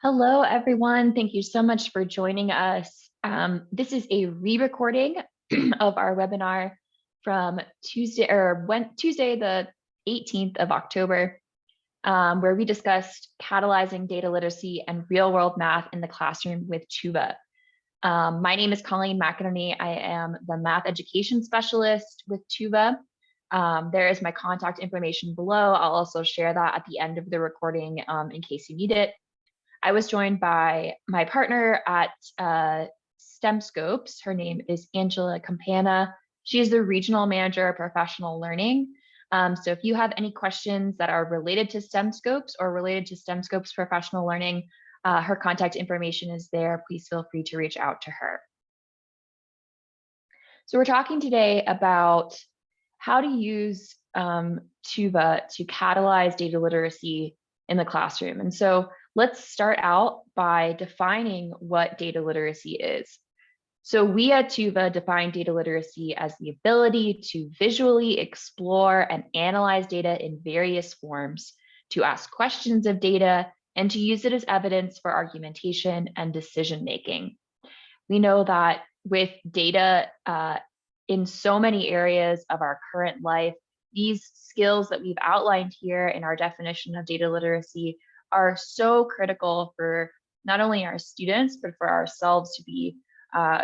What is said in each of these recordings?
Hello, everyone. Thank you so much for joining us. This is a re-recording of our webinar from Tuesday, the 18th of October, where we discussed catalyzing data literacy and real-world math in the classroom with Tuva. My name is Colleen McInerney. I am the math education specialist with Tuva. There is my contact information below. I'll also share that at the end of the recording in case you need it. I was joined by my partner at STEM Scopes. Her name is Angela Campana. She is the regional manager of professional learning. So if you have any questions that are related to STEM Scopes or related to STEM Scopes professional learning, her contact information is there. Please feel free to reach out to her. So we're talking today about how to use Tuva to catalyze data literacy in the classroom. And so let's start out by defining what data literacy is. So we at Tuva define data literacy as the ability to visually explore and analyze data in various forms, to ask questions of data, and to use it as evidence for argumentation and decision making. We know that with data in so many areas of our current life, these skills that we've outlined here in our definition of data literacy are so critical for not only our students, but for ourselves to be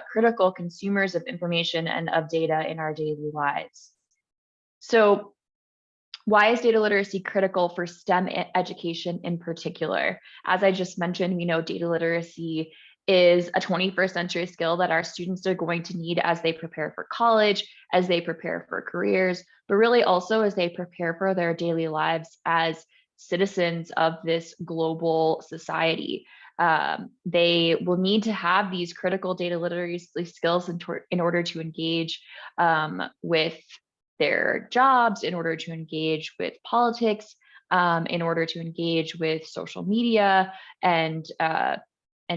critical consumers of information and of data in our daily lives. So why is data literacy critical for STEM education in particular? As I just mentioned, we know data literacy is a 21st century skill that our students are going to need as they prepare for college, as they prepare for careers, but really also as they prepare for their daily lives as citizens of this global society. They will need to have these critical data literacy skills in order to engage with their jobs, in order to engage with politics, in order to engage with social media and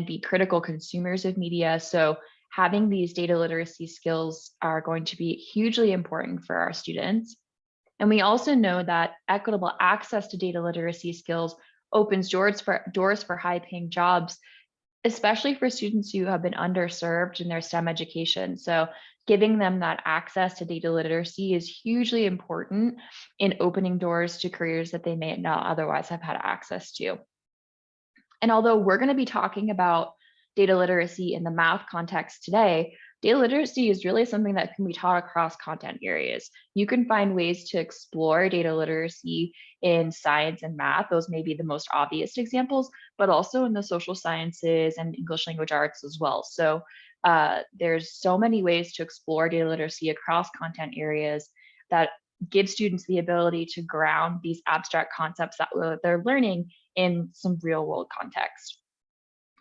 be critical consumers of media. So having these data literacy skills are going to be hugely important for our students. And we also know that equitable access to data literacy skills opens doors for high-paying jobs, especially for students who have been underserved in their STEM education. So giving them that access to data literacy is hugely important in opening doors to careers that they may not otherwise have had access to. And although we're going to be talking about data literacy in the math context today, data literacy is really something that can be taught across content areas. You can find ways to explore data literacy in science and math. Those may be the most obvious examples, but also in the social sciences and English language arts as well. So there's so many ways to explore data literacy across content areas that give students the ability to ground these abstract concepts that they're learning in some real world context.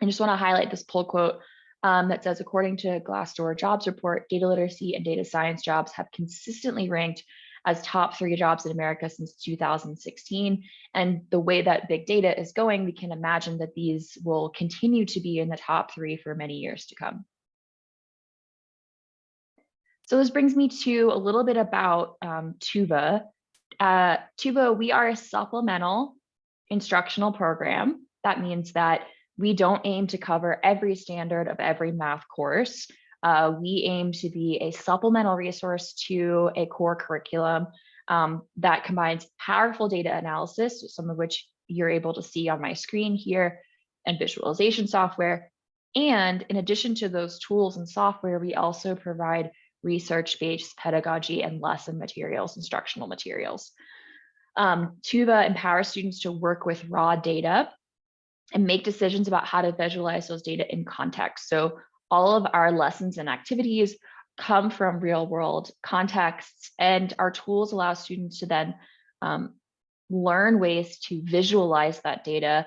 I just want to highlight this pull quote that says, according to Glassdoor jobs report, data literacy and data science jobs have consistently ranked as top 3 jobs in America since 2016. And the way that big data is going, we can imagine that these will continue to be in the top 3 for many years to come. So this brings me to a little bit about Tuva. Tuva, we are a supplemental instructional program. That means that we don't aim to cover every standard of every math course. We aim to be a supplemental resource to a core curriculum that combines powerful data analysis, some of which you're able to see on my screen here, and visualization software. And in addition to those tools and software, we also provide research-based pedagogy and lesson materials, instructional materials. Tuva empowers students to work with raw data and make decisions about how to visualize those data in context. So all of our lessons and activities come from real world contexts, and our tools allow students to then learn ways to visualize that data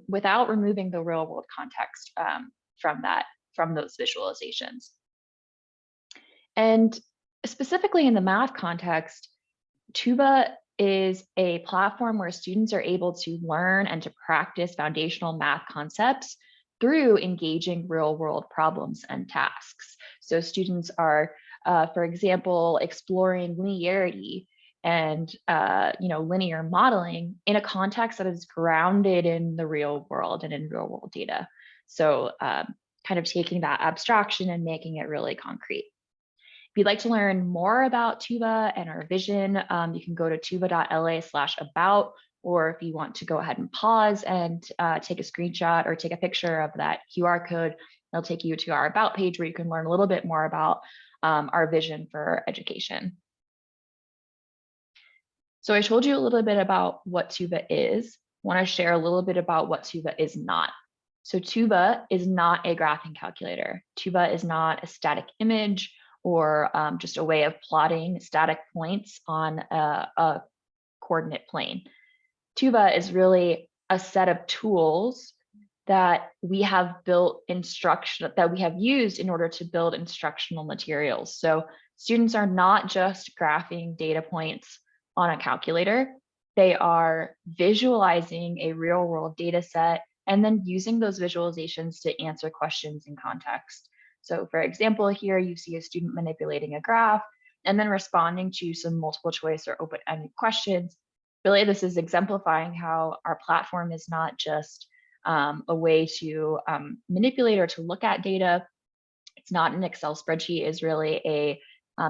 without removing the real world context from those visualizations. And specifically in the math context, Tuva is a platform where students are able to learn and to practice foundational math concepts through engaging real world problems and tasks. So students are, for example, exploring linearity and linear modeling in a context that is grounded in the real world and in real world data. So kind of taking that abstraction and making it really concrete. If you'd like to learn more about Tuba and our vision, you can go to tuba.la/about, or if you want to go ahead and pause and take a screenshot or take a picture of that QR code, it'll take you to our About page where you can learn a little bit more about our vision for education. So I told you a little bit about what Tuba is. I want to share a little bit about what Tuba is not. So Tuba is not a graphing calculator. Tuba is not a static image or just a way of plotting static points on a coordinate plane. Tuba is really a set of tools that we have used in order to build instructional materials. So students are not just graphing data points on a calculator. They are visualizing a real world data set and then using those visualizations to answer questions in context. So for example, here you see a student manipulating a graph and then responding to some multiple choice or open-ended questions. Really, this is exemplifying how our platform is not just a way to manipulate or to look at data. It's not an Excel spreadsheet, is really a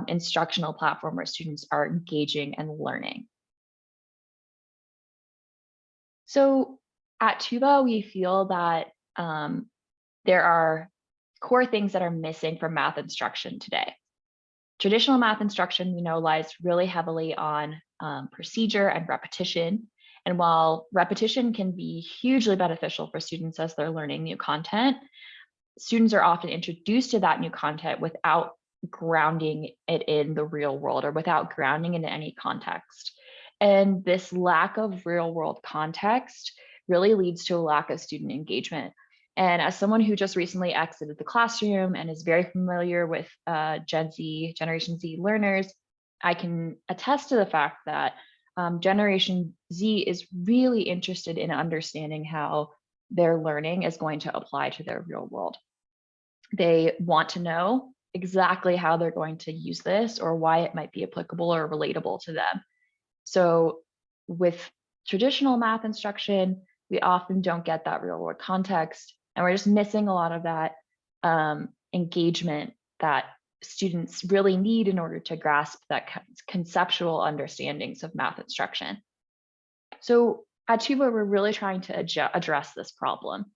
instructional platform where students are engaging and learning. So at Tuba, we feel that there are core things that are missing from math instruction today. Traditional math instruction, we know, lies really heavily on procedure and repetition. And while repetition can be hugely beneficial for students as they're learning new content, students are often introduced to that new content without grounding it in the real world or without grounding it in any context. And this lack of real world context really leads to a lack of student engagement. And as someone who just recently exited the classroom and is very familiar with Generation Z learners, I can attest to the fact that Generation Z is really interested in understanding how their learning is going to apply to their real world. They want to know exactly how they're going to use this or why it might be applicable or relatable to them. So with traditional math instruction, we often don't get that real world context, and we're just missing a lot of that engagement that students really need in order to grasp that conceptual understandings of math instruction. So at Tuba, we're really trying to address this problem.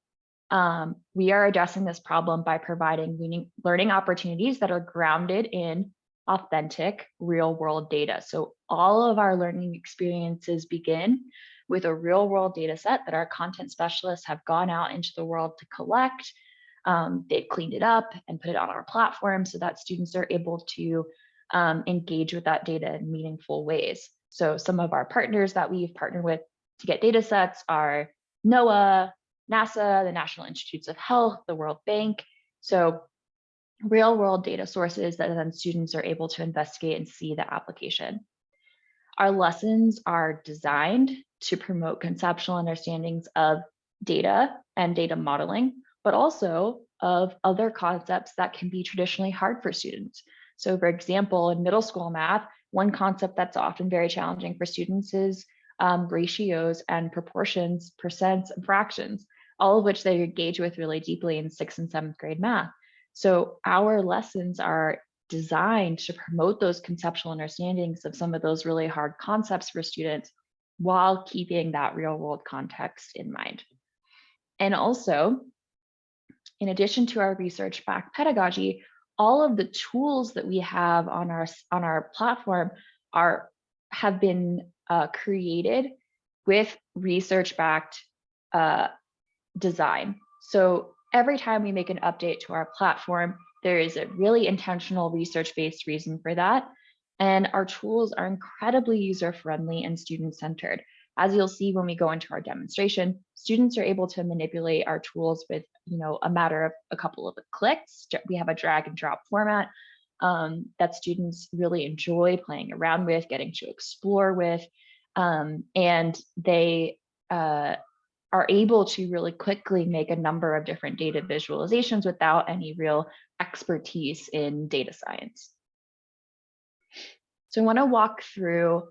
We are addressing this problem by providing learning opportunities that are grounded in authentic real world data. So all of our learning experiences begin with a real world data set that our content specialists have gone out into the world to collect. They've cleaned it up and put it on our platform so that students are able to engage with that data in meaningful ways. So some of our partners that we've partnered with to get data sets are NOAA, NASA, the National Institutes of Health, the World Bank. So real world data sources that then students are able to investigate and see the application. Our lessons are designed to promote conceptual understandings of data and data modeling, but also of other concepts that can be traditionally hard for students. So for example, in middle school math, one concept that's often very challenging for students is ratios and proportions, percents, and fractions, all of which they engage with really deeply in 6th and 7th grade math. So our lessons are designed to promote those conceptual understandings of some of those really hard concepts for students while keeping that real world context in mind. And also, in addition to our research-backed pedagogy, all of the tools that we have on our platform have been created with research-backed design. So every time we make an update to our platform, there is a really intentional research-based reason for that. And our tools are incredibly user-friendly and student-centered. As you'll see when we go into our demonstration, students are able to manipulate our tools with a matter of a couple of clicks. We have a drag and drop format that students really enjoy playing around with, getting to explore with, and they are able to really quickly make a number of different data visualizations without any real expertise in data science. So I want to walk through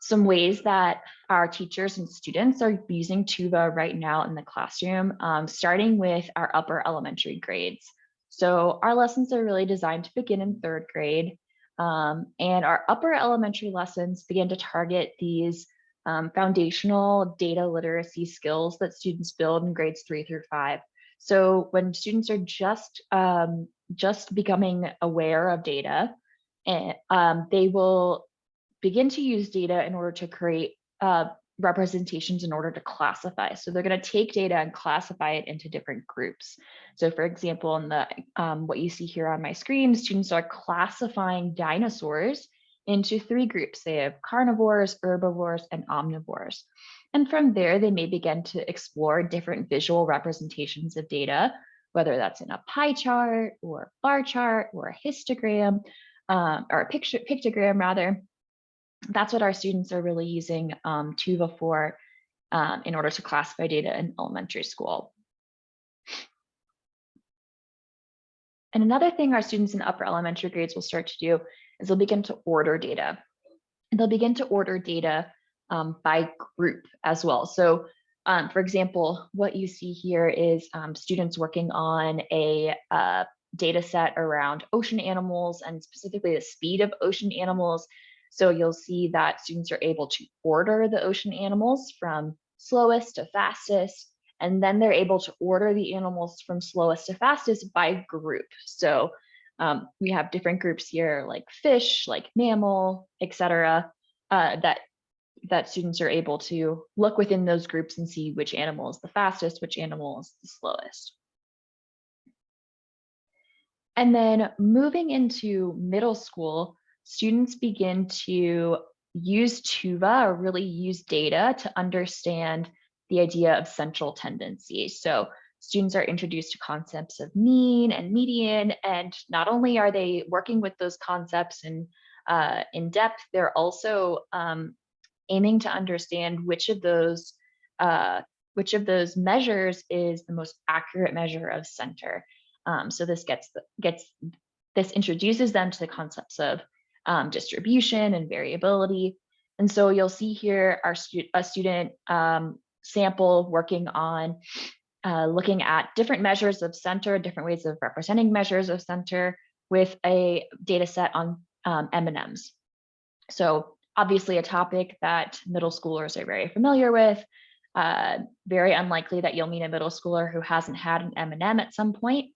Some ways that our teachers and students are using Tuba right now in the classroom, starting with our upper elementary grades. So our lessons are really designed to begin in 3rd grade, and our upper elementary lessons begin to target these foundational data literacy skills that students build in grades 3 through 5. So when students are just becoming aware of data, and they will begin to use data in order to create representations in order to classify. So they're going to take data and classify it into different groups. So for example, in the what you see here on my screen, students are classifying dinosaurs into 3 groups. They have carnivores, herbivores, and omnivores. And from there, they may begin to explore different visual representations of data, whether that's in a pie chart or a bar chart or a histogram, or a pictogram rather. That's what our students are really using Tuva for in order to classify data in elementary school. And another thing our students in upper elementary grades will start to do is they'll begin to order data. And they'll begin to order data by group as well. So for example, what you see here is students working on a data set around ocean animals and specifically the speed of ocean animals. So you'll see that students are able to order the ocean animals from slowest to fastest, and then they're able to order the animals from slowest to fastest by group. So we have different groups here like fish, like mammal, etc. That students are able to look within those groups and see which animal is the fastest, which animal is the slowest. And then moving into middle school, students begin to use Tuva or really use data to understand the idea of central tendency. So students are introduced to concepts of mean and median, and not only are they working with those concepts in depth, they're also aiming to understand which of those measures is the most accurate measure of center. So this this introduces them to the concepts of distribution and variability. And so you'll see here a student sample working on looking at different measures of center, different ways of representing measures of center with a data set on M&Ms. So obviously a topic that middle schoolers are very familiar with. Very unlikely that you'll meet a middle schooler who hasn't had an M&M at some point.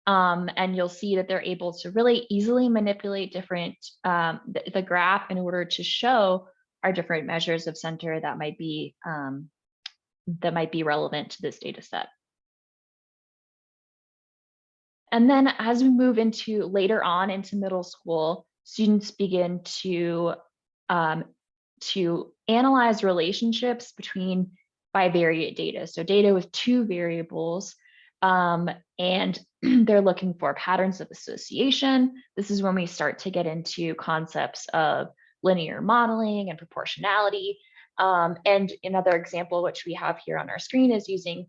And you'll see that they're able to really easily manipulate different the graph in order to show our different measures of center that might be relevant to this data set. And then as we move into later on into middle school, students begin to analyze relationships between bivariate data. So data with 2 variables, and they're looking for patterns of association. This is when we start to get into concepts of linear modeling and proportionality. And another example, which we have here on our screen, is using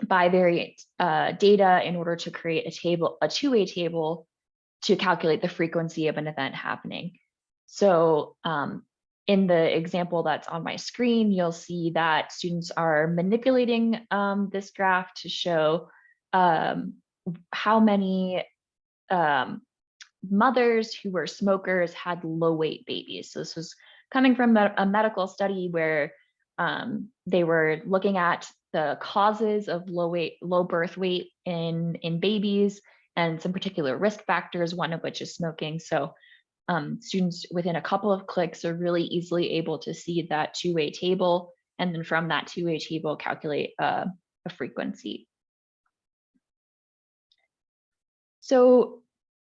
bivariate data in order to create a two-way table to calculate the frequency of an event happening. So in the example that's on my screen, you'll see that students are manipulating this graph to show how many mothers who were smokers had low weight babies. So this was coming from a medical study where they were looking at the causes of low birth weight in babies and some particular risk factors, one of which is smoking. So students within a couple of clicks are really easily able to see that two-way table, and then from that two-way table calculate a frequency. So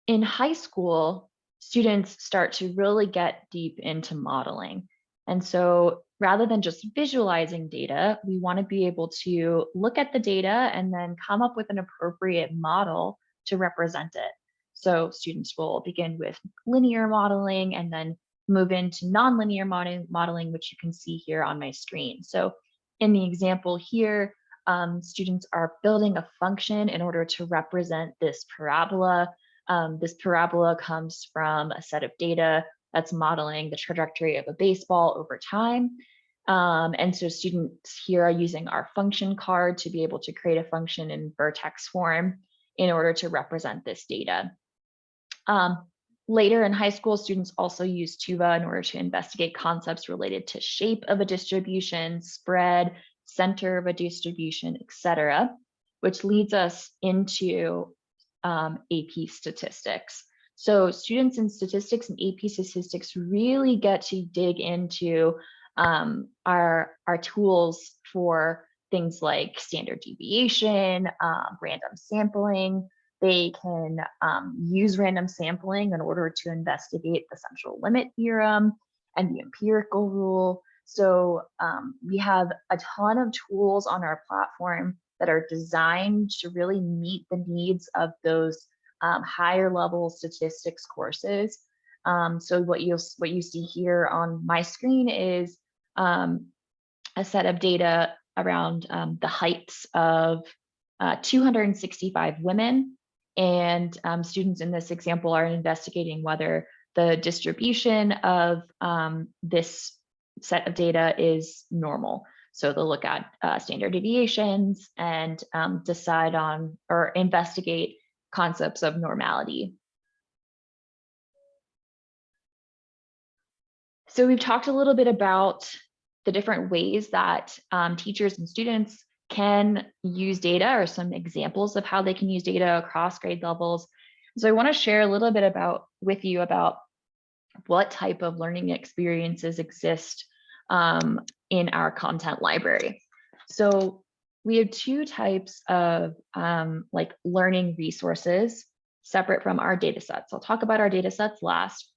in high school, students start to really get deep into modeling. And so rather than just visualizing data, we want to be able to look at the data and then come up with an appropriate model to represent it. So students will begin with linear modeling and then move into nonlinear modeling, which you can see here on my screen. So in the example here, students are building a function in order to represent this parabola. This parabola comes from a set of data that's modeling the trajectory of a baseball over time. And so students here are using our function card to be able to create a function in vertex form in order to represent this data. Later in high school, students also use TUVA in order to investigate concepts related to shape of a distribution, spread, center of a distribution, etc., which leads us into AP statistics. So students in statistics and AP statistics really get to dig into our tools for things like standard deviation, random sampling. They can use random sampling in order to investigate the central limit theorem and the empirical rule. So we have a ton of tools on our platform that are designed to really meet the needs of those higher level statistics courses. So what you see here on my screen is a set of data around the heights of 265 women. And students in this example are investigating whether the distribution of this set of data is normal. So they'll look at standard deviations and decide on or investigate concepts of normality. So we've talked a little bit about the different ways that teachers and students can use data, or some examples of how they can use data across grade levels. So I want to share a little bit with you about what type of learning experiences exist in our content library. So we have two types of like learning resources separate from our data sets. I'll talk about our data sets last.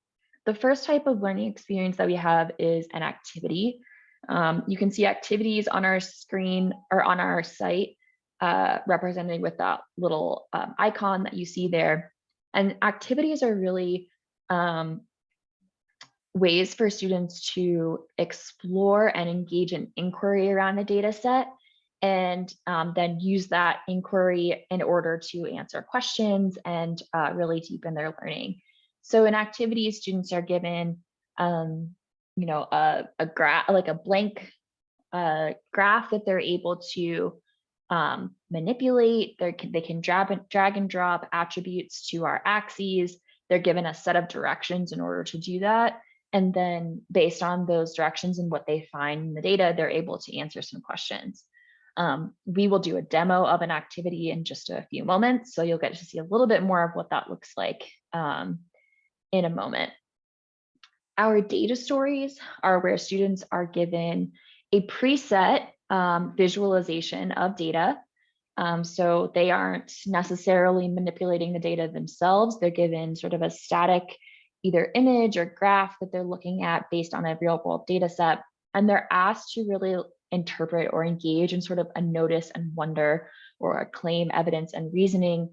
The first type of learning experience that we have is an activity. You can see activities on our screen or on our site represented with that little icon that you see there. And activities are really ways for students to explore and engage in inquiry around a data set, and then use that inquiry in order to answer questions and really deepen their learning. So in activities, students are given a graph, like a blank graph that they're able to manipulate. They can drag and drop attributes to our axes. They're given a set of directions in order to do that. And then based on those directions and what they find in the data, they're able to answer some questions. We will do a demo of an activity in just a few moments, so you'll get to see a little bit more of what that looks like in a moment. Our data stories are where students are given a preset visualization of data. So they aren't necessarily manipulating the data themselves. They're given sort of a static either image or graph that they're looking at based on a real world data set. And they're asked to really interpret or engage in sort of a notice and wonder or a claim, evidence, and reasoning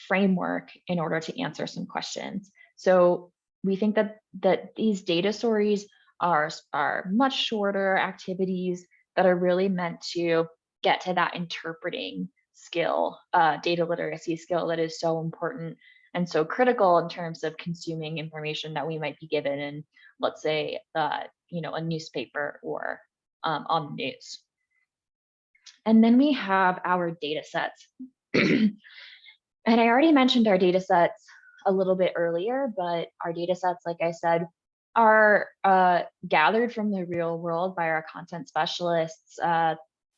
framework in order to answer some questions. So we think that these data stories are much shorter activities that are really meant to get to that interpreting skill, data literacy skill that is so important and so critical in terms of consuming information that we might be given in, let's say, a newspaper or on the news. And then we have our data sets. And I already mentioned our data sets a little bit earlier, but our data sets, like I said, are gathered from the real world by our content specialists,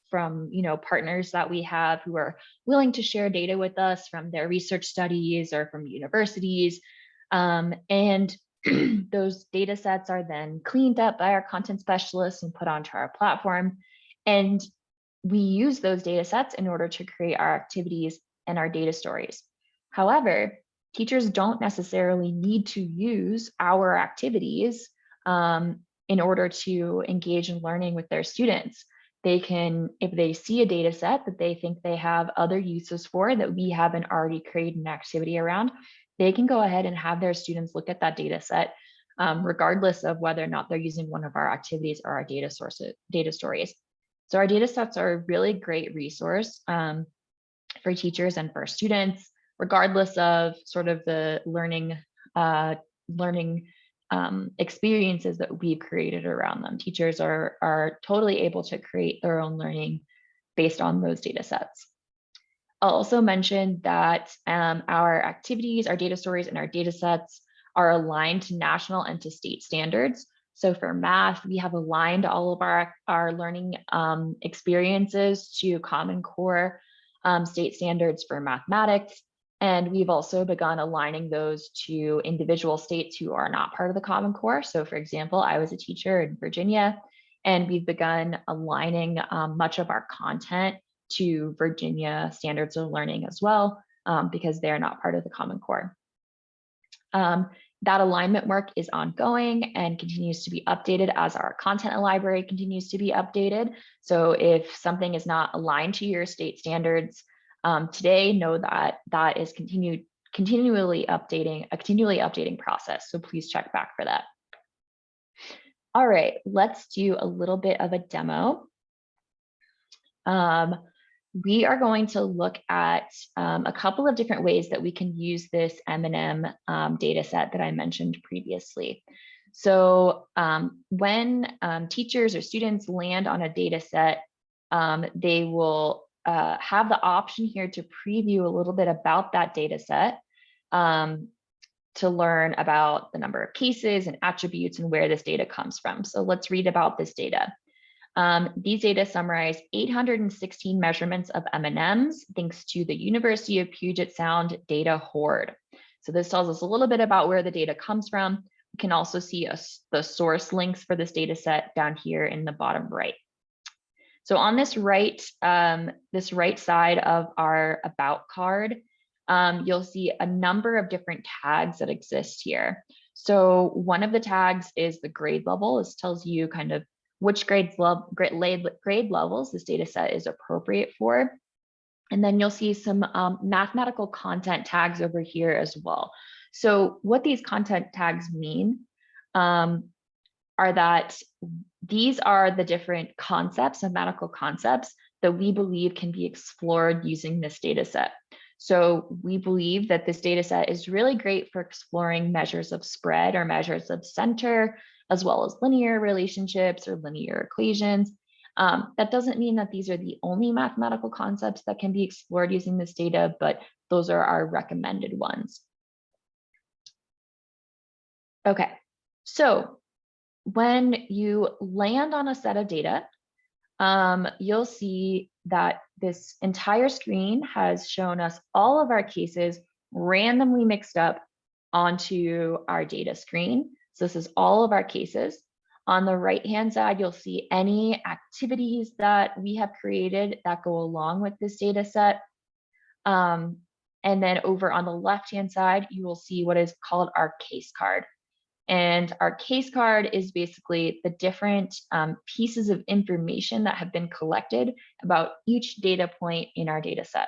from partners that we have who are willing to share data with us from their research studies or from universities. And those data sets are then cleaned up by our content specialists and put onto our platform. And we use those data sets in order to create our activities and our data stories. However, teachers don't necessarily need to use our activities in order to engage in learning with their students. They can, if they see a data set that they think they have other uses for that we haven't already created an activity around, they can go ahead and have their students look at that data set, regardless of whether or not they're using one of our activities or our data stories. So our data sets are a really great resource for teachers and for students, regardless of sort of the learning experiences that we've created around them. Teachers are totally able to create their own learning based on those data sets. I'll also mention that our activities, our data stories, and our data sets are aligned to national and to state standards. So for math, we have aligned all of our learning experiences to Common Core state standards for mathematics. And we've also begun aligning those to individual states who are not part of the Common Core. So for example, I was a teacher in Virginia, and we've begun aligning much of our content to Virginia standards of learning as well, because they're not part of the Common Core. That alignment work is ongoing and continues to be updated as our content library continues to be updated. So if something is not aligned to your state standards today, know that that is continually updating process. So please check back for that. All right, let's do a little bit of a demo. We are going to look at a couple of different ways that we can use this M&M data set that I mentioned previously. So when teachers or students land on a data set, they will have the option here to preview a little bit about that data set to learn about the number of cases and attributes and where this data comes from. So let's read about this data. These data summarize 816 measurements of M&Ms thanks to the University of Puget Sound data hoard. So this tells us a little bit about where the data comes from. We can also see the source links for this data set down here in the bottom right. So on this right side of our About card, you'll see a number of different tags that exist here. So one of the tags is the grade level. This tells you kind of which grade levels this data set is appropriate for. And then you'll see some mathematical content tags over here as well. So what these content tags mean are that these are the different concepts, mathematical concepts, that we believe can be explored using this data set. So we believe that this data set is really great for exploring measures of spread or measures of center, as well as linear relationships or linear equations. That doesn't mean that these are the only mathematical concepts that can be explored using this data, but those are our recommended ones. Okay, so when you land on a set of data, you'll see that this entire screen has shown us all of our cases randomly mixed up onto our data screen. So this is all of our cases. On the right-hand side, you'll see any activities that we have created that go along with this data set. And then over on the left-hand side, you will see what is called our case card. And our case card is basically the different pieces of information that have been collected about each data point in our data set.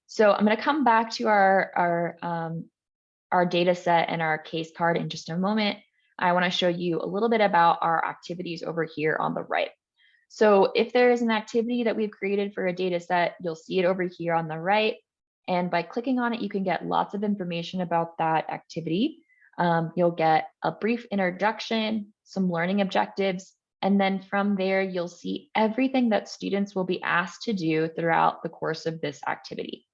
So I'm going to come back to our data set and our case card in just a moment. I want to show you a little bit about our activities over here on the right. So if there is an activity that we've created for a data set, you'll see it over here on the right. And by clicking on it, you can get lots of information about that activity. You'll get a brief introduction, some learning objectives, and then from there, you'll see everything that students will be asked to do throughout the course of this activity.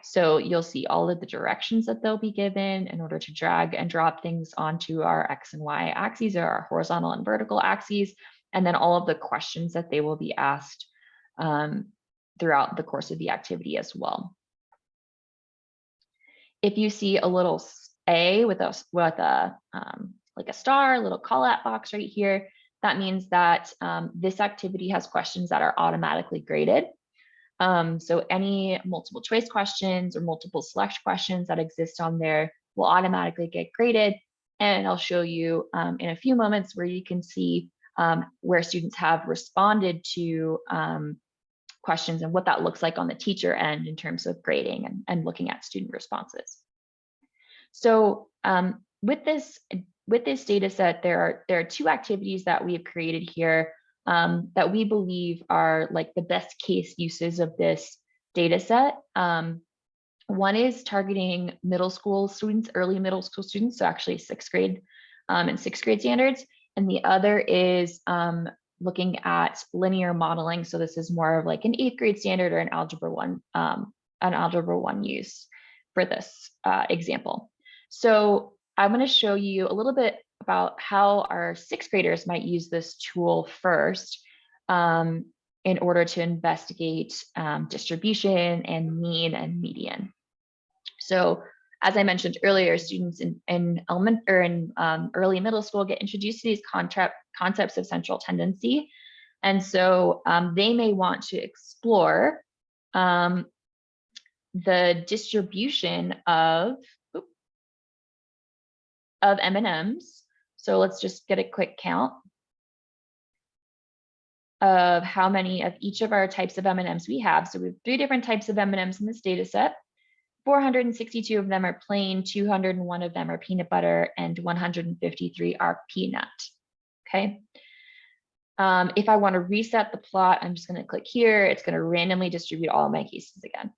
So you'll see all of the directions that they'll be given in order to drag and drop things onto our X and Y axes, or our horizontal and vertical axes, and then all of the questions that they will be asked throughout the course of the activity as well. If you see a little A with a like a star, a little call out box right here, that means that this activity has questions that are automatically graded. So any multiple choice questions or multiple select questions that exist on there will automatically get graded. And I'll show you in a few moments where you can see where students have responded to questions and what that looks like on the teacher end in terms of grading and looking at student responses. So with this data set, there are two activities that we have created here that we believe are like the best case uses of this data set. One is targeting middle school students, early middle school students, so actually 6th grade in 6th grade standards. And the other is looking at linear modeling. So this is more of like an 8th grade standard or an algebra one use for this example. So I'm going to show you a little bit about how our 6th graders might use this tool first in order to investigate distribution and mean and median. So as I mentioned earlier, students in early middle school get introduced to these concepts of central tendency. And so they may want to explore the distribution of M&Ms. So let's just get a quick count of how many of each of our types of M&Ms we have. So we have 3 different types of M&Ms in this data set. 462 of them are plain, 201 of them are peanut butter, and 153 are peanut. Okay. If I want to reset the plot, I'm just going to click here. It's going to randomly distribute all of my cases again.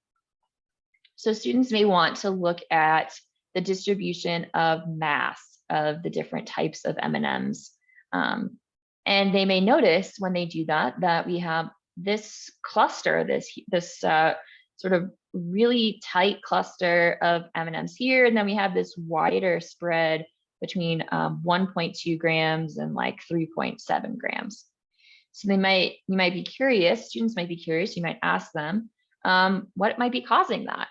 So students may want to look at the distribution of mass of the different types of M&Ms. And they may notice when they do that, that we have this cluster, this sort of really tight cluster of M&Ms here. And then we have this wider spread between 1.2 grams and like 3.7 grams. So you might be curious, students might be curious, you might ask them, what might be causing that?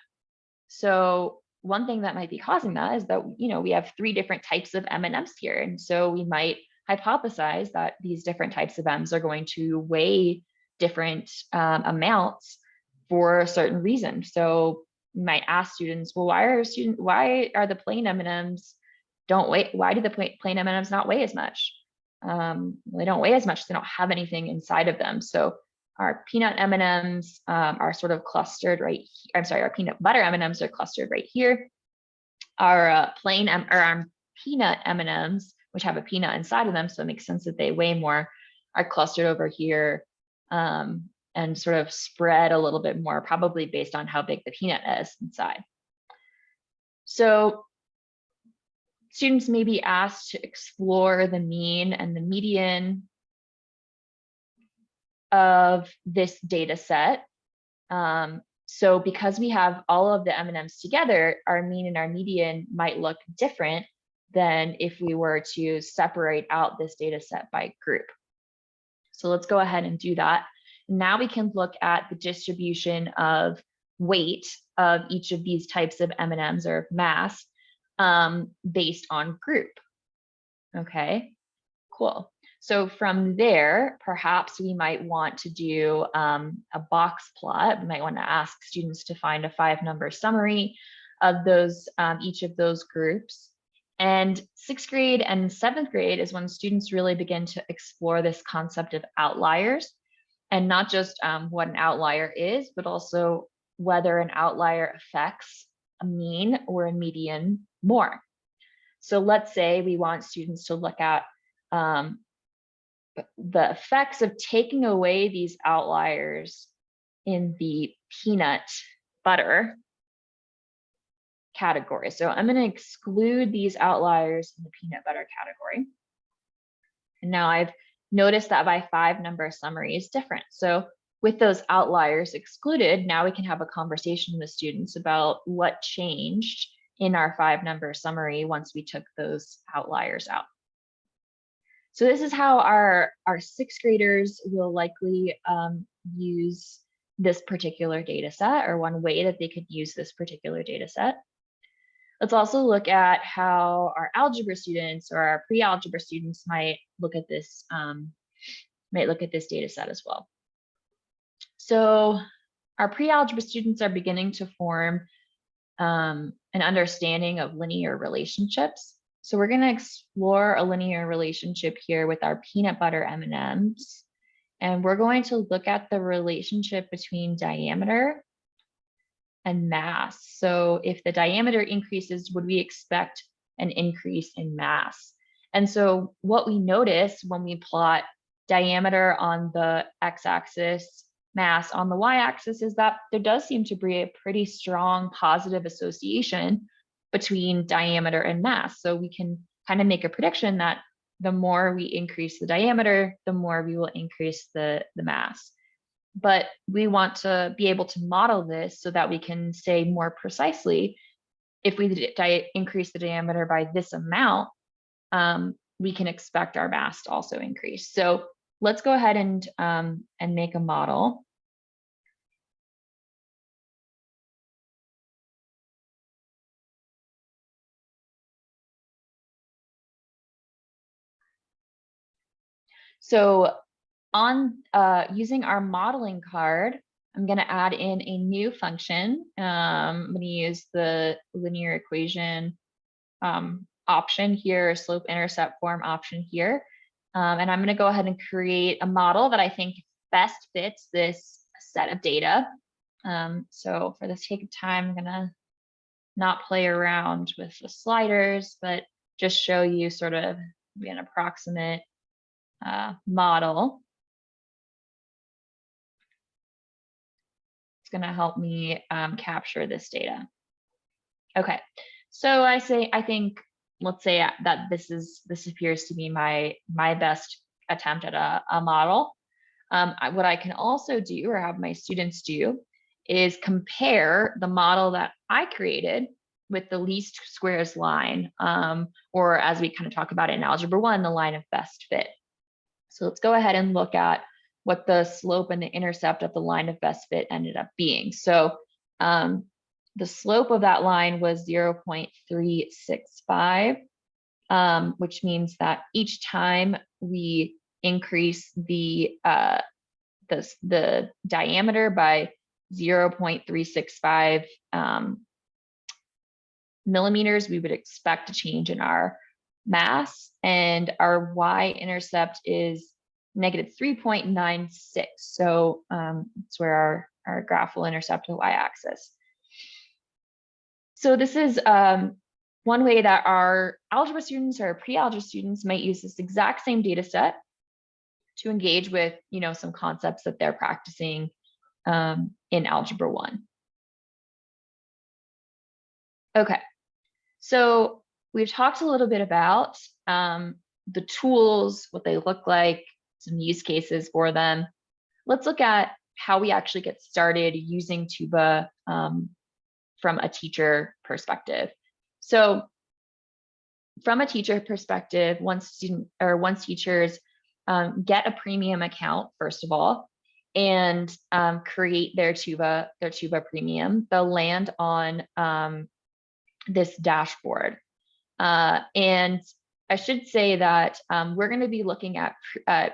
So one thing that might be causing that is that, we have 3 different types of M&Ms here. And so we might hypothesize that these different types of M's are going to weigh different amounts for a certain reason. So you might ask students, well, why are the plain M&Ms don't weigh? Why do the plain M&Ms not weigh as much? They don't weigh as much. They don't have anything inside of them. So our peanut M&Ms are sort of clustered right here. I'm sorry, our peanut butter M&Ms are clustered right here. Our our peanut M&Ms, which have a peanut inside of them, so it makes sense that they weigh more, are clustered over here and sort of spread a little bit more, probably based on how big the peanut is inside. So students may be asked to explore the mean and the median of this data set. So because we have all of the M&Ms together, our mean and our median might look different than if we were to separate out this data set by group. So let's go ahead and do that. Now we can look at the distribution of weight of each of these types of M&Ms or mass based on group. Okay, cool. So from there, perhaps we might want to do a box plot. We might want to ask students to find a 5-number summary of those each of those groups. And 6th grade and 7th grade is when students really begin to explore this concept of outliers, and not just what an outlier is, but also whether an outlier affects a mean or a median more. So let's say we want students to look at the effects of taking away these outliers in the peanut butter category. So I'm going to exclude these outliers in the peanut butter category. And now I've noticed that my 5-number summary is different. So with those outliers excluded, now we can have a conversation with students about what changed in our 5-number summary once we took those outliers out. So this is how our 6th graders will likely use this particular data set, or one way that they could use this particular data set. Let's also look at how our algebra students or our pre-algebra students might look at this data set as well. So our pre-algebra students are beginning to form an understanding of linear relationships. So we're going to explore a linear relationship here with our peanut butter M&Ms. And we're going to look at the relationship between diameter and mass. So if the diameter increases, would we expect an increase in mass? And so what we notice when we plot diameter on the x-axis, mass on the y-axis, is that there does seem to be a pretty strong positive association between diameter and mass. So we can kind of make a prediction that the more we increase the diameter, the more we will increase the mass. But we want to be able to model this so that we can say more precisely, if we increase the diameter by this amount, we can expect our mass to also increase. So let's go ahead and make a model. So on using our modeling card, I'm going to add in a new function. I'm going to use the linear equation option here, slope intercept form option here. And I'm going to go ahead and create a model that I think best fits this set of data. So for the sake of time, I'm going to not play around with the sliders, but just show you sort of an approximate model. It's going to help me capture this data. Okay, so I think let's say that this appears to be my best attempt at a model. What I can also do, or have my students do, is compare the model that I created with the least squares line, or as we kind of talk about it in Algebra 1, the line of best fit. So let's go ahead and look at what the slope and the intercept of the line of best fit ended up being. So the slope of that line was 0.365, which means that each time we increase the diameter by 0.365 millimeters, we would expect a change in our mass, and our y-intercept is -3.96. So it's where our graph will intercept the y-axis. So this is one way that our algebra students or pre-algebra students might use this exact same data set to engage with, some concepts that they're practicing in Algebra 1. Okay, so we've talked a little bit about the tools, what they look like, some use cases for them. Let's look at how we actually get started using Tuba from a teacher perspective. So from a teacher perspective, once teachers get a premium account, first of all, and create their Tuba premium, they'll land on this dashboard. And I should say that we're going to be looking at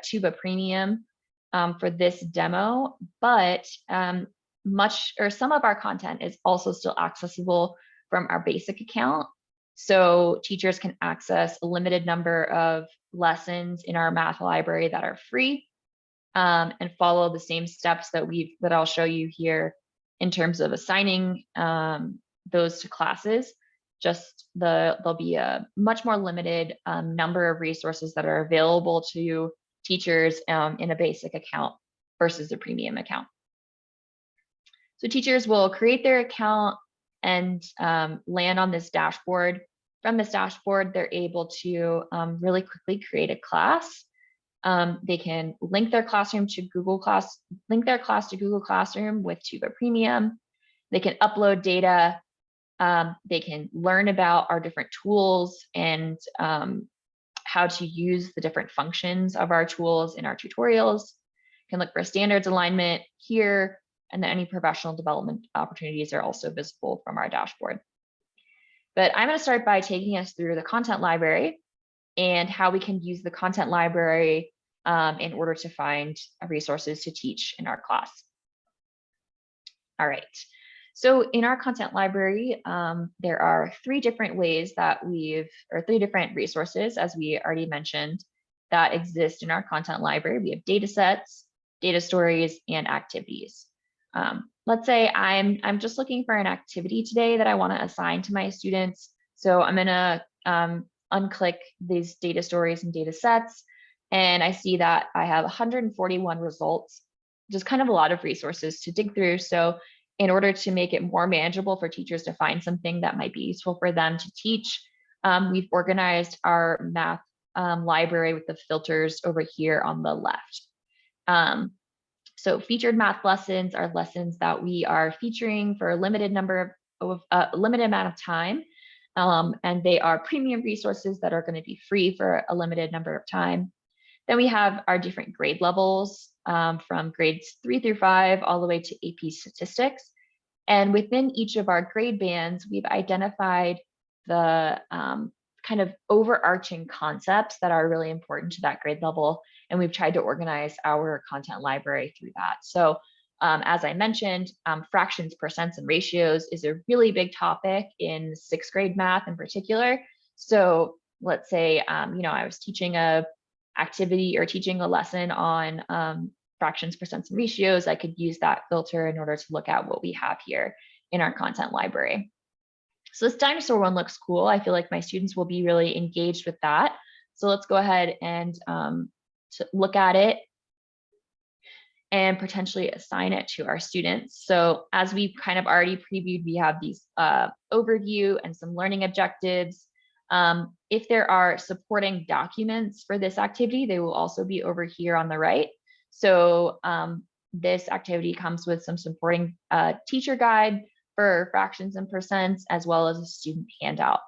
Tuba Premium for this demo, but some of our content is also still accessible from our basic account. So teachers can access a limited number of lessons in our math library that are free, and follow the same steps that I'll show you here in terms of assigning those to classes. Just there'll be a much more limited number of resources that are available to teachers in a basic account versus a premium account. So teachers will create their account and land on this dashboard. From this dashboard, they're able to really quickly create a class. They can link their class to Google Classroom with Tuba Premium. They can upload data. They can learn about our different tools and how to use the different functions of our tools in our tutorials. Can look for standards alignment here, and then any professional development opportunities are also visible from our dashboard. But I'm going to start by taking us through the content library and how we can use the content library in order to find resources to teach in our class. All right. So in our content library, there are three different resources, as we already mentioned, that exist in our content library. We have data sets, data stories, and activities. Let's say I'm just looking for an activity today that I want to assign to my students. So I'm going to unclick these data stories and data sets, and I see that I have 141 results, which is kind of a lot of resources to dig through. So in order to make it more manageable for teachers to find something that might be useful for them to teach, we've organized our math library with the filters over here on the left. So featured math lessons are lessons that we are featuring for a limited limited amount of time. And they are premium resources that are going to be free for a limited number of time. Then we have our different grade levels from grades 3 through 5 all the way to AP statistics. And within each of our grade bands, we've identified the kind of overarching concepts that are really important to that grade level. And we've tried to organize our content library through that. So as I mentioned, fractions, percents, and ratios is a really big topic in 6th grade math in particular. So let's say, I was teaching a activity or teaching a lesson on fractions, percents, and ratios. I could use that filter in order to look at what we have here in our content library. So this dinosaur one looks cool. I feel like my students will be really engaged with that. So let's go ahead and look at it and potentially assign it to our students. So as we've kind of already previewed, we have these overview and some learning objectives. If there are supporting documents for this activity, they will also be over here on the right. So this activity comes with some supporting teacher guide for fractions and percents, as well as a student handout.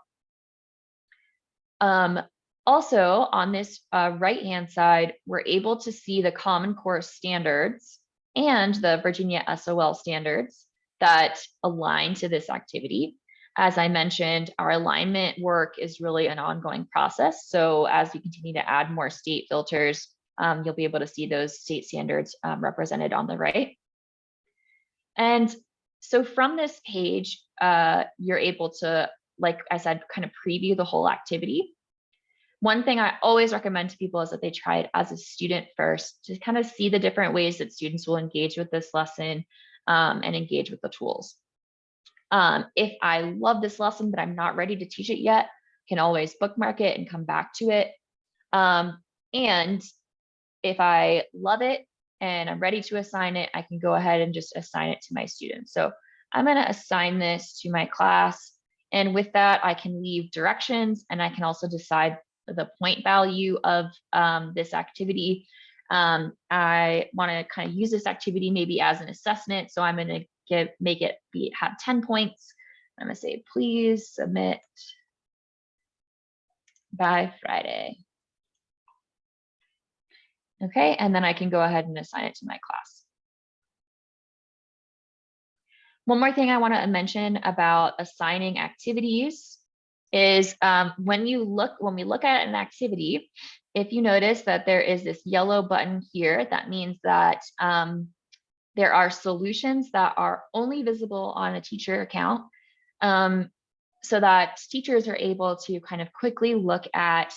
Also, on this right-hand side, we're able to see the Common Core standards and the Virginia SOL standards that align to this activity. As I mentioned, our alignment work is really an ongoing process. So as we continue to add more state filters, you'll be able to see those state standards represented on the right. And so from this page, you're able to, like I said, kind of preview the whole activity. One thing I always recommend to people is that they try it as a student first to kind of see the different ways that students will engage with this lesson and engage with the tools. If I love this lesson, but I'm not ready to teach it yet, can always bookmark it and come back to it. And if I love it and I'm ready to assign it, I can go ahead and just assign it to my students. So I'm going to assign this to my class. And with that, I can leave directions and I can also decide the point value of this activity. I want to kind of use this activity maybe as an assessment. So I'm going to make it have 10 points. I'm going to say, please submit by Friday. Okay, and then I can go ahead and assign it to my class. One more thing I want to mention about assigning activities is when we look at an activity, if you notice that there is this yellow button here, that means that there are solutions that are only visible on a teacher account, so that teachers are able to kind of quickly look at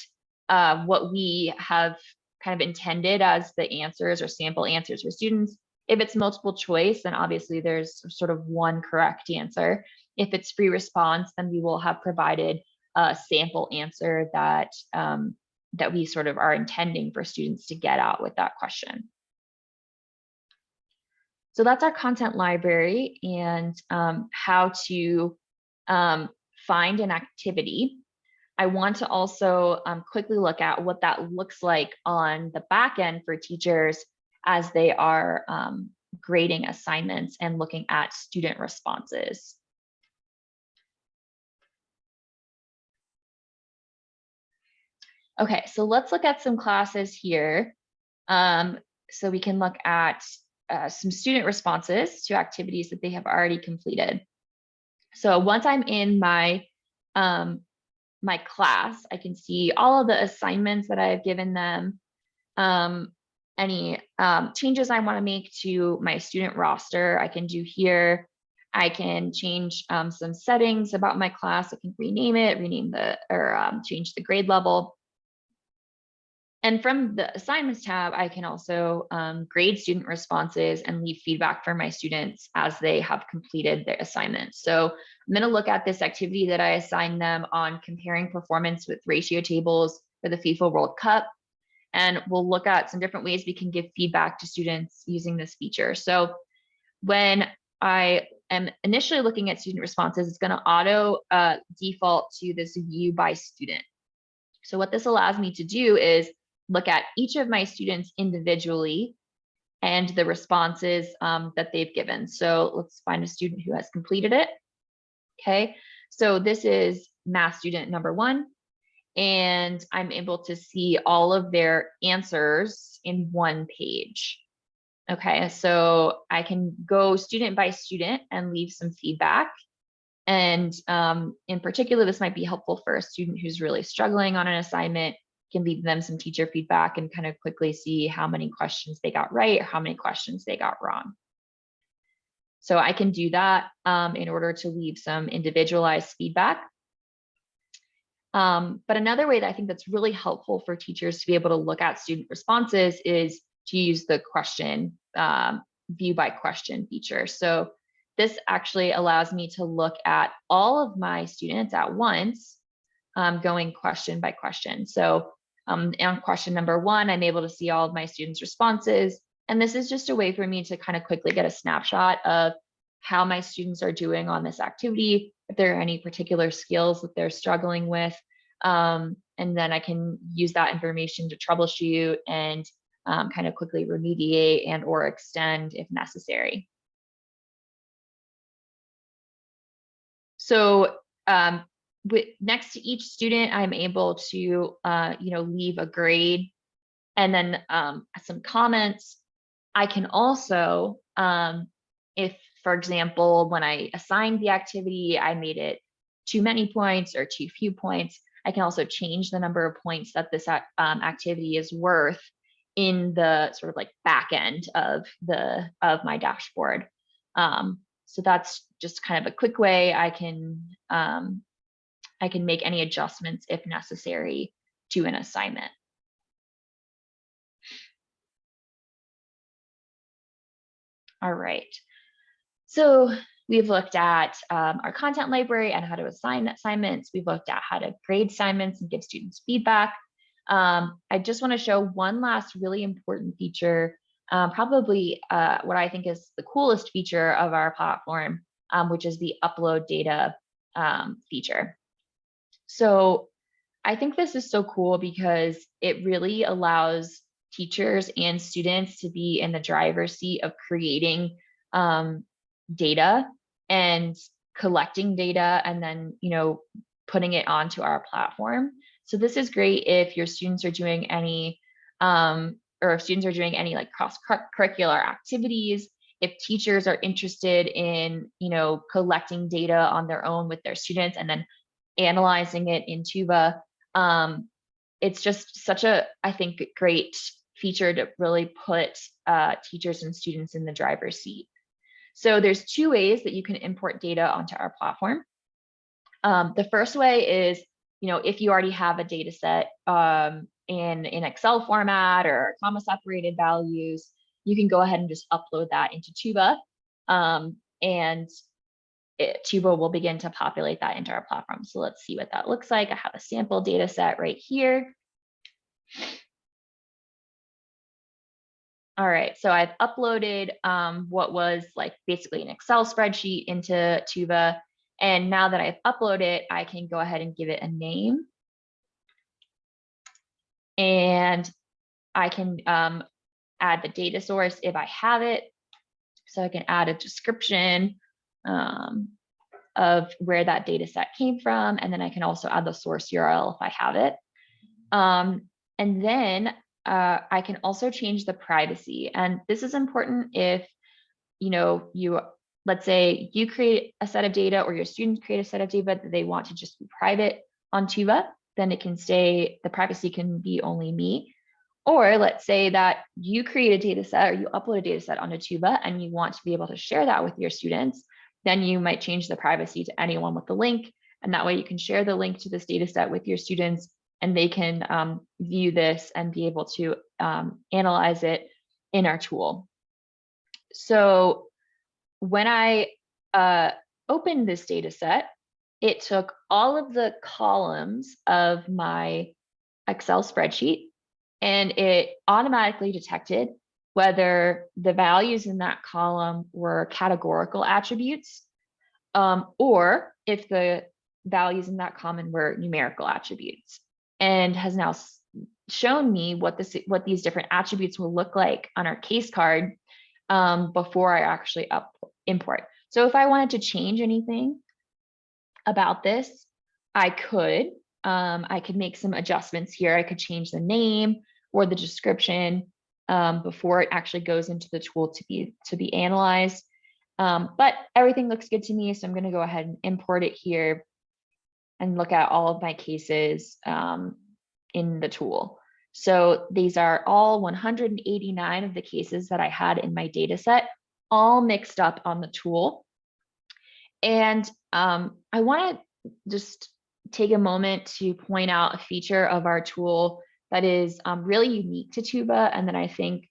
what we have kind of intended as the answers or sample answers for students. If it's multiple choice, then obviously there's sort of one correct answer. If it's free response, then we will have provided a sample answer that that we sort of are intending for students to get out with that question. So that's our content library and how to find an activity. I want to also quickly look at what that looks like on the back end for teachers as they are grading assignments and looking at student responses. Okay, so let's look at some classes here. So we can look at some student responses to activities that they have already completed. So once I'm in my my class, I can see all of the assignments that I have given them, any changes I want to make to my student roster, I can do here. I can change some settings about my class. I can rename it, change the grade level. And from the assignments tab, I can also grade student responses and leave feedback for my students as they have completed their assignments. So I'm going to look at this activity that I assigned them on comparing performance with ratio tables for the FIFA World Cup. And we'll look at some different ways we can give feedback to students using this feature. So when I am initially looking at student responses, it's going to auto default to this view by student. So what this allows me to do is look at each of my students individually and the responses that they've given. So let's find a student who has completed it. Okay, so this is math student number 1, and I'm able to see all of their answers in one page. Okay, so I can go student by student and leave some feedback. And in particular, this might be helpful for a student who's really struggling on an assignment. Can leave them some teacher feedback and kind of quickly see how many questions they got right or how many questions they got wrong. So I can do that in order to leave some individualized feedback. But another way that I think that's really helpful for teachers to be able to look at student responses is to use the question view by question feature. So this actually allows me to look at all of my students at once, going question by question. So on question number 1, I'm able to see all of my students' responses. And this is just a way for me to kind of quickly get a snapshot of how my students are doing on this activity, if there are any particular skills that they're struggling with. And then I can use that information to troubleshoot and kind of quickly remediate and or extend if necessary. So next to each student, I'm able to leave a grade and then some comments. I can also, if, for example, when I assigned the activity, I made it too many points or too few points, I can also change the number of points that this activity is worth in the sort of like back end of my dashboard. So that's just kind of a quick way I can make any adjustments if necessary to an assignment. All right. So we've looked at our content library and how to assign assignments. We've looked at how to grade assignments and give students feedback. I just want to show one last really important feature, probably what I think is the coolest feature of our platform, which is the upload data feature. So I think this is so cool because it really allows teachers and students to be in the driver's seat of creating data and collecting data and then, putting it onto our platform. So this is great if your students are doing any, or if students are doing any like cross-curricular activities, if teachers are interested in, collecting data on their own with their students and then analyzing it in Tuba. It's just such a, I think, great feature to really put teachers and students in the driver's seat. So there's 2 ways that you can import data onto our platform. The first way is, if you already have a data set in Excel format or comma separated values, you can go ahead and just upload that into Tuba. And Tuba will begin to populate that into our platform. So let's see what that looks like. I have a sample data set right here. All right, so I've uploaded what was like basically an Excel spreadsheet into Tuba. And now that I've uploaded it, I can go ahead and give it a name. And I can add the data source if I have it. So I can add a description of where that data set came from. And then I can also add the source URL if I have it. And then I can also change the privacy. And this is important if, let's say you create a set of data or your students create a set of data that they want to just be private on Tuba, then it can stay, the privacy can be only me. Or let's say that you create a data set or you upload a data set onto Tuba and you want to be able to share that with your students, then you might change the privacy to anyone with the link. And that way you can share the link to this data set with your students and they can view this and be able to analyze it in our tool. So when I opened this data set, it took all of the columns of my Excel spreadsheet and it automatically detected whether the values in that column were categorical attributes, or if the values in that column were numerical attributes, and has now shown me what these different attributes will look like on our case card before I actually import. So if I wanted to change anything about this, I could make some adjustments here. I could change the name or the description before it actually goes into the tool to be analyzed. But everything looks good to me, so I'm going to go ahead and import it here and look at all of my cases in the tool. So these are all 189 of the cases that I had in my data set, all mixed up on the tool. And I want to just take a moment to point out a feature of our tool that is really unique to Tuba, and that I think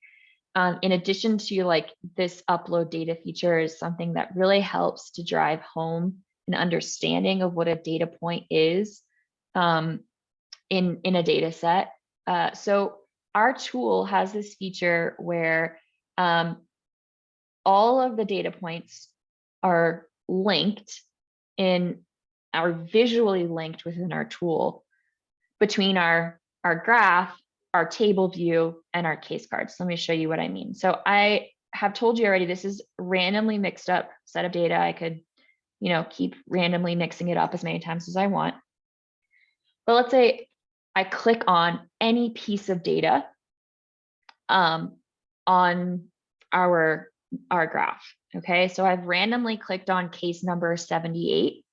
in addition to like this upload data feature is something that really helps to drive home an understanding of what a data point is in a data set. So our tool has this feature where all of the data points are linked are visually linked within our tool between our graph, our table view, and our case cards. So let me show you what I mean. So I have told you already, this is randomly mixed up set of data. I could, keep randomly mixing it up as many times as I want. But let's say I click on any piece of data on our graph. Okay, so I've randomly clicked on case number 78.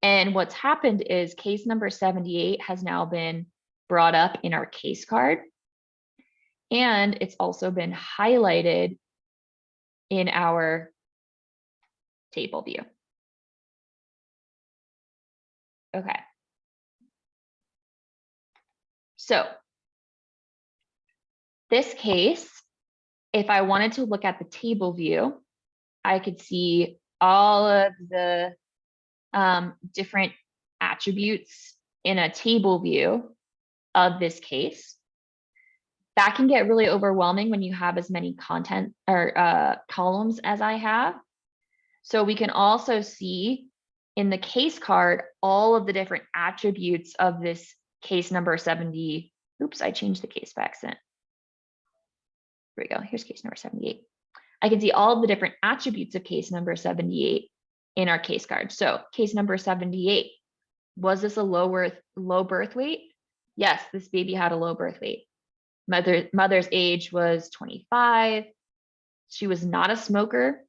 And what's happened is case number 78 has now been brought up in our case card. And it's also been highlighted in our table view. Okay. So this case, if I wanted to look at the table view, I could see all of the different attributes in a table view of this case. That can get really overwhelming when you have as many content or columns as I have. So we can also see in the case card all of the different attributes of this case number 70. Oops, I changed the case by accident. Here we go. Here's case number 78. I can see all of the different attributes of case number 78 in our case card. So case number 78, was this a low birth weight? Yes, this baby had a low birth weight. Mother's age was 25. She was not a smoker.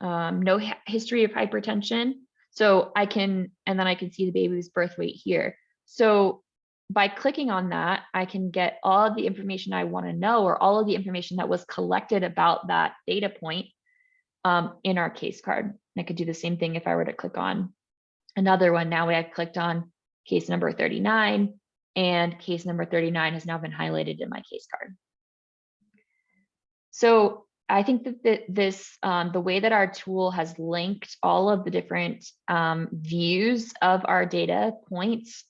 No history of hypertension. So and then I can see the baby's birth weight here. So by clicking on that, I can get all of the information I want to know, or all of the information that was collected about that data point in our case card. And I could do the same thing if I were to click on another one. Now I've clicked on case number 39, and case number 39 has now been highlighted in my case card. So I think that the way that our tool has linked all of the different views of our data points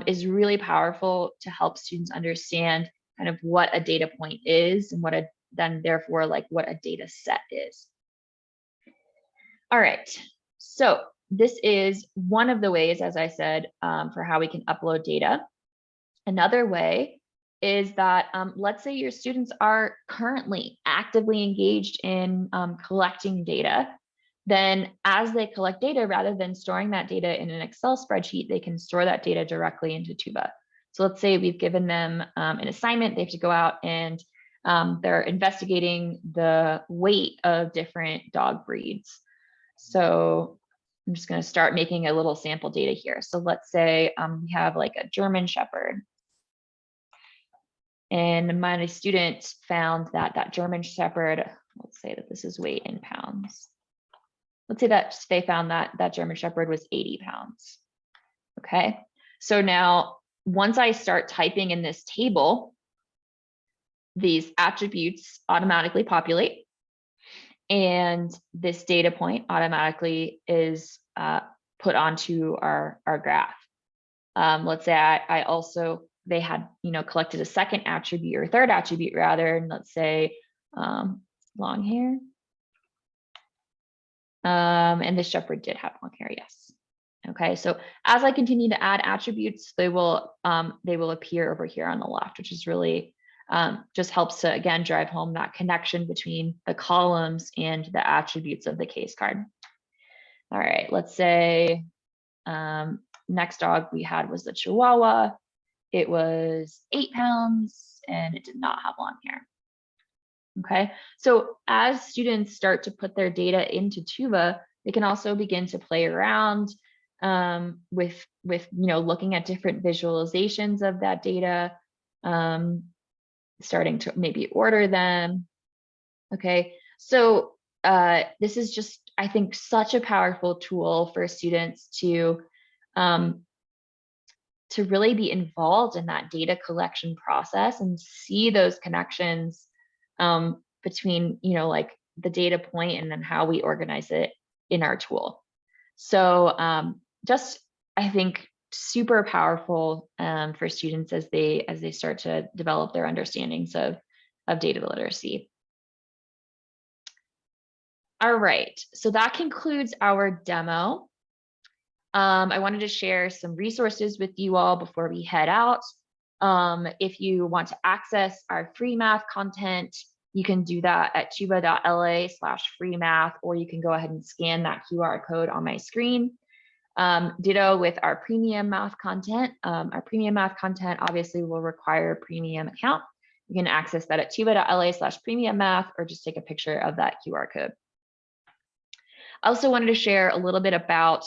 is really powerful to help students understand kind of what a data point is, and then therefore like what a data set is. All right, so this is one of the ways, as I said, for how we can upload data. Another way is that let's say your students are currently actively engaged in collecting data. Then as they collect data, rather than storing that data in an Excel spreadsheet, they can store that data directly into Tuba. So let's say we've given them an assignment. They have to go out and they're investigating the weight of different dog breeds. So I'm just going to start making a little sample data here. So let's say we have like a German Shepherd. And my student found that German Shepherd, let's say that this is weight in pounds. Let's say that they found that German Shepherd was 80 pounds. Okay, so now once I start typing in this table, these attributes automatically populate, and this data point automatically is put onto our graph. Let's say I also they had, collected a second attribute or third attribute rather, and let's say long hair. And this shepherd did have long hair, yes. Okay, so as I continue to add attributes, they will appear over here on the left, which is really just helps to, again, drive home that connection between the columns and the attributes of the case card. All right, let's say next dog we had was the Chihuahua. It was 8 pounds and it did not have long hair. Okay, so as students start to put their data into Tuba, they can also begin to play around with looking at different visualizations of that data, starting to maybe order them. Okay, so this is just, I think, such a powerful tool for students to really be involved in that data collection process and see those connections between, like the data point and then how we organize it in our tool. So just, I think, super powerful for students as they start to develop their understandings of data literacy. All right, so that concludes our demo. I wanted to share some resources with you all before we head out. If you want to access our free math content, you can do that at tuba.la/free math, or you can go ahead and scan that QR code on my screen. Ditto with our premium math content. Our premium math content obviously will require a premium account. You can access that at tuba.la/premium math, or just take a picture of that QR code. I also wanted to share a little bit about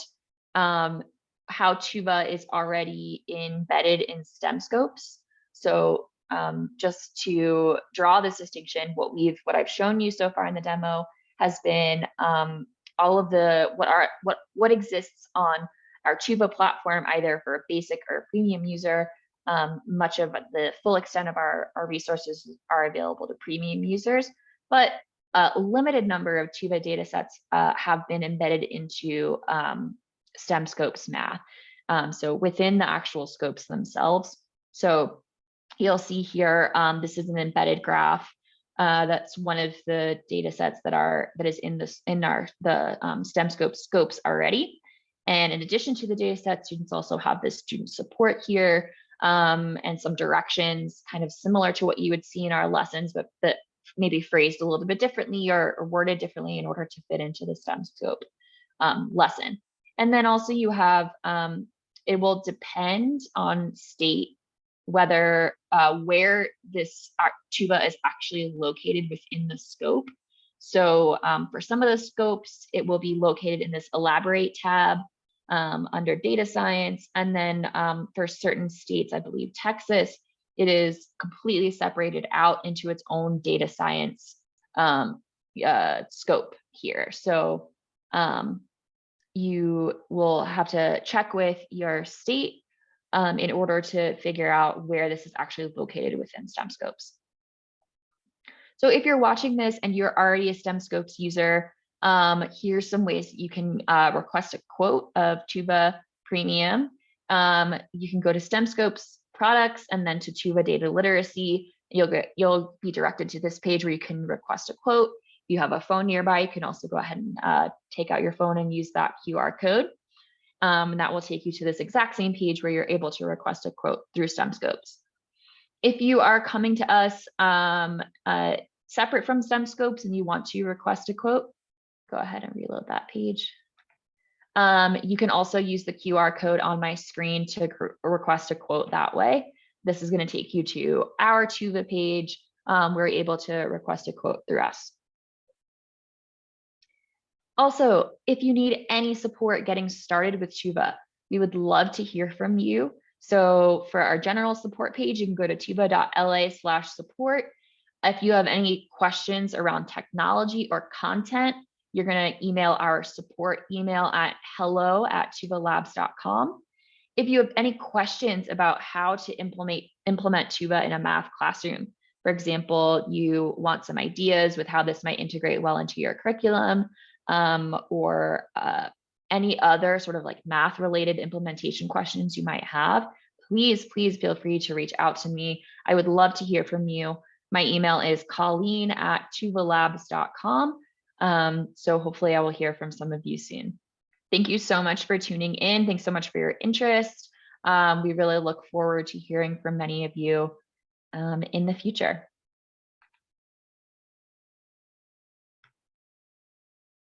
how Tuba is already embedded in STEM scopes. So just to draw this distinction, what I've shown you so far in the demo has been all of the what exists on our Tuba platform, either for a basic or a premium user. Much of the full extent of our resources are available to premium users, but a limited number of Tuba data sets have been embedded into STEM scopes math. So within the actual scopes themselves. So you'll see here, this is an embedded graph. That's one of the data sets that is in the STEM scopes already. And in addition to the data set, students also have this student support here and some directions, kind of similar to what you would see in our lessons, but that maybe phrased a little bit differently or worded differently in order to fit into the STEM scope lesson. And then also you have, it will depend on state whether where this Tuba is actually located within the scope. So for some of the scopes, it will be located in this Elaborate tab under Data Science. And then for certain states, I believe Texas, it is completely separated out into its own data science scope here. So you will have to check with your state in order to figure out where this is actually located within STEM scopes. So if you're watching this and you're already a STEM scopes user, here's some ways that you can request a quote of Tuba Premium. You can go to STEM scopes products and then to Tuba data literacy. You'll be directed to this page where you can request a quote. If you have a phone nearby, you can also go ahead and take out your phone and use that QR code. And that will take you to this exact same page where you're able to request a quote through STEM scopes. If you are coming to us separate from STEM scopes and you want to request a quote, go ahead and reload that page. You can also use the QR code on my screen to request a quote that way. This is going to take you to our Tuba page where you're able to request a quote through us. Also, if you need any support getting started with Tuba, we would love to hear from you. So for our general support page, you can go to tuba.la/support. If you have any questions around technology or content, you're going to email our support email at hello@tubalabs.com. If you have any questions about how to implement Tuba in a math classroom, for example, you want some ideas with how this might integrate well into your curriculum, or any other sort of like math related implementation questions you might have, please feel free to reach out to me. I would love to hear from you. My email is colleen@tuvalabs.com. So hopefully I will hear from some of you soon. Thank you so much for tuning in. Thanks so much for your interest. We really look forward to hearing from many of you in the future.